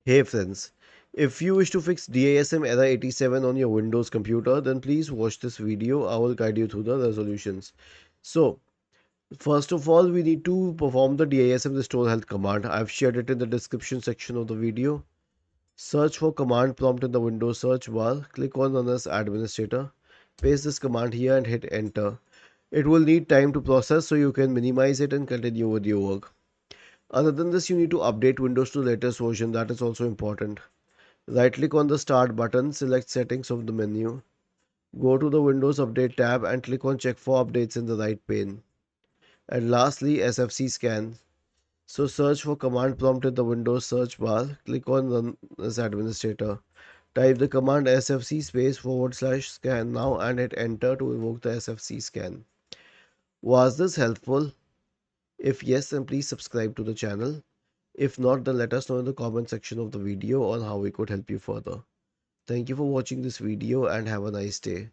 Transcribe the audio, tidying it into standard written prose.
Hey friends, if you wish to fix DISM error 87 on your Windows computer, then please watch this video. I will guide you through the resolutions. So, first of all, we need to perform the DISM restore health command. I've shared it in the description section of the video. Search for command prompt in the Windows search bar. Click on Run as administrator. Paste this command here and hit enter. It will need time to process so you can minimize it and continue with your work. Other than this, you need to update Windows to latest version. That is also important. Right click on the start button, select settings of the menu. Go to the Windows Update tab and click on check for updates in the right pane. And lastly, SFC scan. So search for command prompt in the Windows search bar. Click on run as administrator. Type the command SFC space / scan now and hit enter to invoke the SFC scan. Was this helpful? If yes, then please subscribe to the channel. If not, then let us know in the comment section of the video on how we could help you further. Thank you for watching this video and have a nice day.